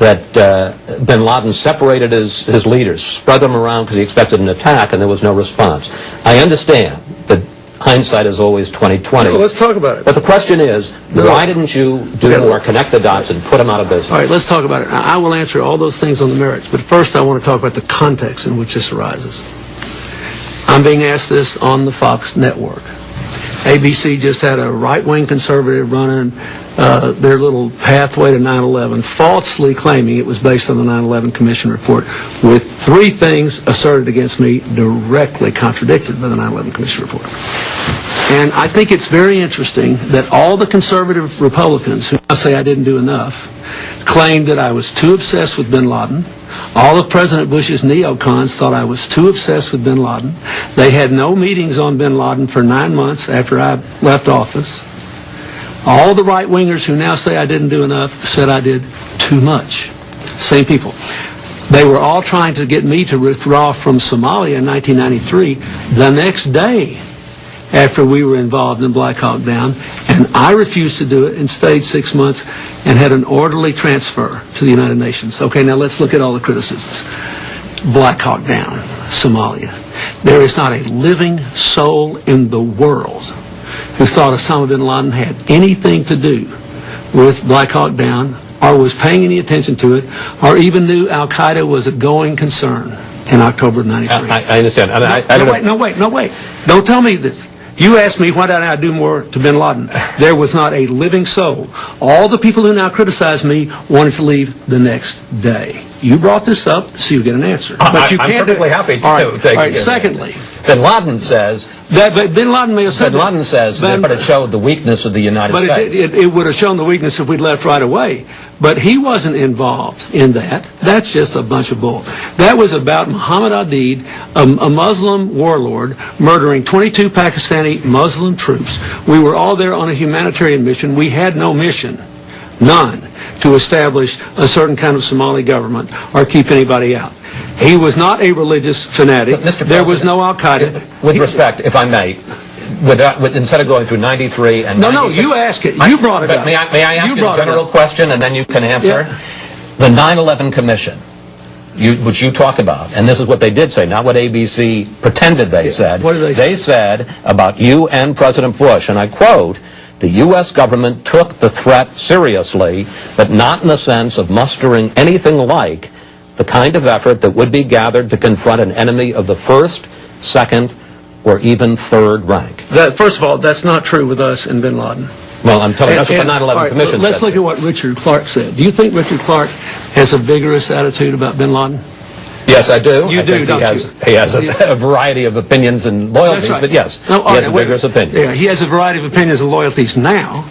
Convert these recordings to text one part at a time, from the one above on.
that bin Laden separated his leaders, spread them around because he expected an attack, and there was no response. I understand that hindsight is always 20/20. No, let's talk about it. But the question is, why didn't you do more, connect the dots, and put them out of business? All right, let's talk about it. I will answer all those things on the merits, but first I want to talk about the context in which this arises. I'm being asked this on the Fox network. ABC just had a right-wing conservative running their little pathway to 9/11, falsely claiming it was based on the 9/11 Commission report, with 3 things asserted against me directly contradicted by the 9/11 Commission report. And I think it's very interesting that all the conservative Republicans who now say I didn't do enough claimed that I was too obsessed with bin Laden. All of President Bush's neocons thought I was too obsessed with bin Laden. They had no meetings on bin Laden for 9 months after I left office. All the right-wingers who now say I didn't do enough said I did too much. Same people. They were all trying to get me to withdraw from Somalia in 1993 the next day after we were involved in Black Hawk Down, and I refused to do it and stayed 6 months and had an orderly transfer to the United Nations. Okay, now let's look at all the criticisms. Black Hawk Down, Somalia. There is not a living soul in the world who thought Osama bin Laden had anything to do with Black Hawk Down, or was paying any attention to it, or even knew Al-Qaeda was a going concern in October of 93. I understand. No, wait. Don't tell me this. You asked me why didn't I do more to bin Laden. There was not a living soul. All the people who now criticize me wanted to leave the next day. You brought this up, so you get an answer. But you I'm can't perfectly happy to all right, take all right, it. secondly, Bin Laden says but bin Laden may have said Bin Laden says that, but it showed the weakness of the United States. But it would have shown the weakness if we'd left right away. But he wasn't involved in that. That's just a bunch of bull. That was about Muhammad Aidid, a Muslim warlord, murdering 22 Pakistani Muslim troops. We were all there on a humanitarian mission. We had no mission, none, to establish a certain kind of Somali government or keep anybody out. He was not a religious fanatic. There was no Al-Qaeda. With respect, if I may, instead of going through 93 and 96... No, you ask it. You brought it up. May I ask you a general question and then you can answer? Yeah. The 9/11 Commission, which you talked about, and this is what they did say, not what ABC pretended they said. What did they say? They said about you and President Bush, and I quote, "The U.S. government took the threat seriously, but not in the sense of mustering anything like the kind of effort that would be gathered to confront an enemy of the first, second, or even third rank." First of all, that's not true with us and bin Laden. Well, I'm telling you, that's what the 9/11 Commission said. Let's look at what Richard Clark said. Do you think Richard Clark has a vigorous attitude about bin Laden? Yes, I do. You do, don't you? He has a variety of opinions and loyalties, right. but yes, he has a vigorous opinion. Yeah, he has a variety of opinions and loyalties now.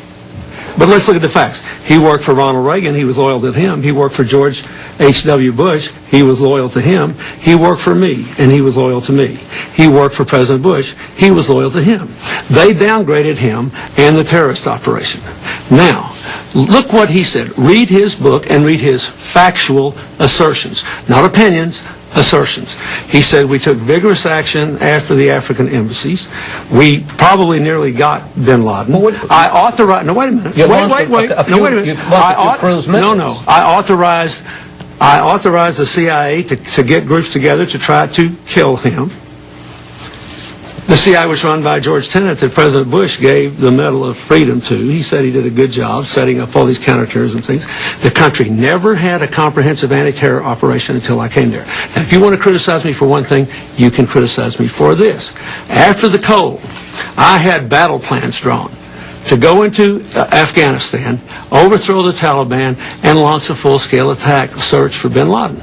But let's look at the facts. He worked for Ronald Reagan. He was loyal to him. He worked for George H.W. Bush. He was loyal to him. He worked for me, and he was loyal to me. He worked for President Bush. He was loyal to him. They downgraded him and the terrorist operation. Now, look what he said. Read his book and read his factual assertions. Not opinions, assertions. He said we took vigorous action after the African embassies. We probably nearly got bin Laden. I authorized... No, wait a minute. Wait a minute. I authorized the CIA to get groups together to try to kill him. The CIA was run by George Tenet that President Bush gave the Medal of Freedom to. He said he did a good job setting up all these counterterrorism things. The country never had a comprehensive anti-terror operation until I came there. Now, if you want to criticize me for one thing, you can criticize me for this. After the cold, I had battle plans drawn to go into Afghanistan, overthrow the Taliban, and launch a full-scale attack search for bin Laden.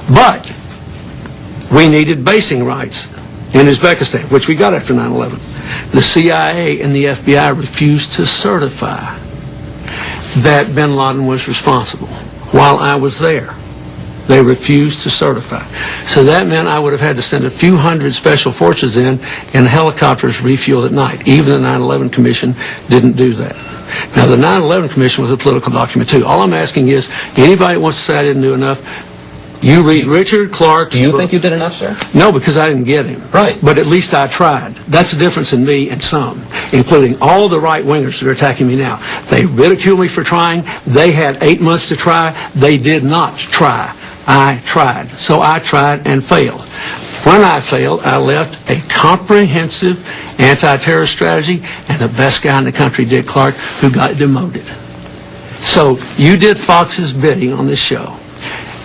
But we needed basing rights in Uzbekistan, which we got after 9/11. The CIA and the FBI refused to certify that bin Laden was responsible while I was there. They refused to certify. So that meant I would have had to send a few hundred special forces in and helicopters refueled at night. Even the 9/11 Commission didn't do that. Now, the 9/11 Commission was a political document, too. All I'm asking is, anybody that wants to say I didn't do enough, You read Richard Clark's Do you book. think you did enough, sir? No, because I didn't get him. Right. But at least I tried. That's the difference in me and some, including all the right-wingers that are attacking me now. They ridicule me for trying. They had 8 months to try. They did not try. I tried. So I tried and failed. When I failed, I left a comprehensive anti-terror strategy and the best guy in the country, Dick Clark, who got demoted. So you did Fox's bidding on this show.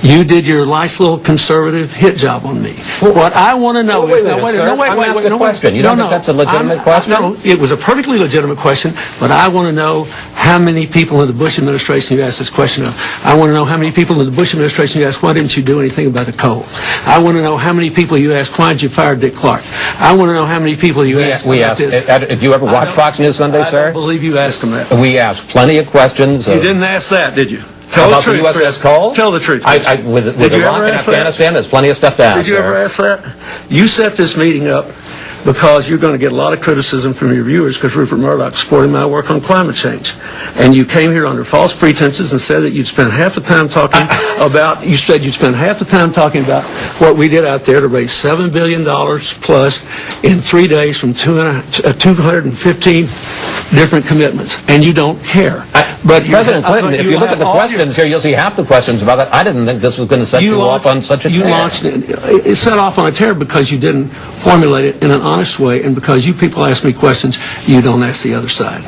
You did your nice little conservative hit job on me. What I want to know is... I'm asking a question. You don't think that's a legitimate question? No, it was a perfectly legitimate question, but I want to know how many people in the Bush administration you asked this question of. I want to know how many people in the Bush administration you asked, why didn't you do anything about the coal? I want to know how many people you asked, why did you fire Dick Clark? I want to know how many people you asked about this. Did you ever watch Fox News Sunday, sir? I don't believe you asked them that. We asked plenty of questions. You didn't ask that, did you? Tell the truth, Chris. Cole? Tell the truth. With Iraq and Afghanistan, there's plenty of stuff to ask. Did you ever ask that? You set this meeting up because you're going to get a lot of criticism from your viewers because Rupert Murdoch supported my work on climate change. And you came here under false pretenses and said that you'd spend half the time talking about, you said you'd spend half the time talking about what we did out there to raise $7 billion plus in 3 days from 215 different commitments. And you don't care. But President Clinton, if you look at the questions here, you'll see half the questions about that. I didn't think this was going to set you off on such a tear. You launched it. It set off on a tear because you didn't formulate it in an honest way, and because you people ask me questions, you don't ask the other side.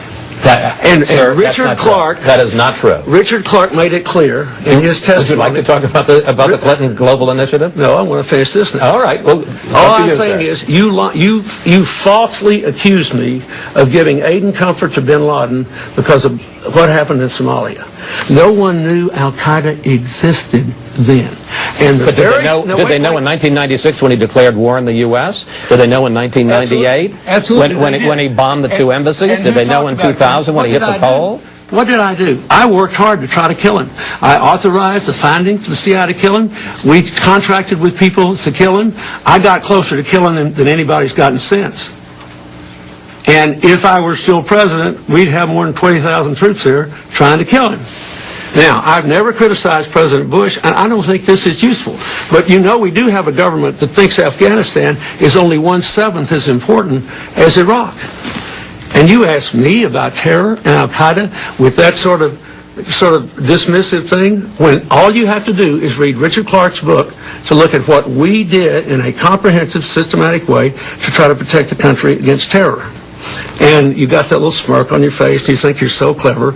Sir, Richard Clark... That is not true. Richard Clark made it clear in his testimony... Would you like to talk about the Clinton Global Initiative? No, I want to finish this now. All right. Well, all I'm saying is you falsely accused me of giving aid and comfort to bin Laden because of what happened in Somalia. No one knew Al-Qaeda existed then. But did they know in 1996 when he declared war on the U.S.? Did they know in 1998? Absolutely. When he bombed the two embassies? Did they know in 2000 when he hit the pole? What did I do? I worked hard to try to kill him. I authorized the funding for the CIA to kill him. We contracted with people to kill him. I got closer to killing him than anybody's gotten since. And if I were still president, we'd have more than 20,000 troops there trying to kill him. Now, I've never criticized President Bush, and I don't think this is useful. But you know we do have a government that thinks Afghanistan is only 1/7 as important as Iraq. And you ask me about terror and Al-Qaeda with that sort of dismissive thing, when all you have to do is read Richard Clark's book to look at what we did in a comprehensive, systematic way to try to protect the country against terror. And you got that little smirk on your face, and you think you're so clever.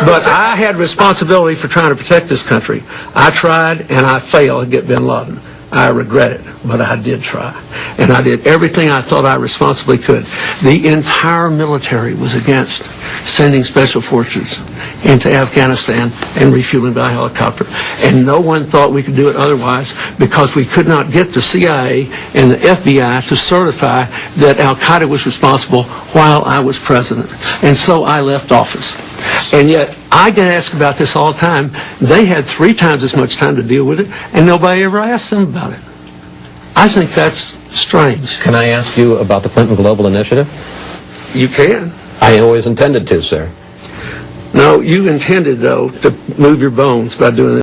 But I had responsibility for trying to protect this country. I tried, and I failed to get bin Laden. I regret it, but I did try. And I did everything I thought I responsibly could. The entire military was against sending special forces into Afghanistan and refueling by helicopter. And no one thought we could do it otherwise because we could not get the CIA and the FBI to certify that Al-Qaeda was responsible while I was president. And so I left office. And yet, I get asked about this all the time. They had 3 times as much time to deal with it, and nobody ever asked them about it. I think that's strange. Can I ask you about the Clinton Global Initiative? You can. I always intended to, sir. No, you intended, though, to move your bones by doing this.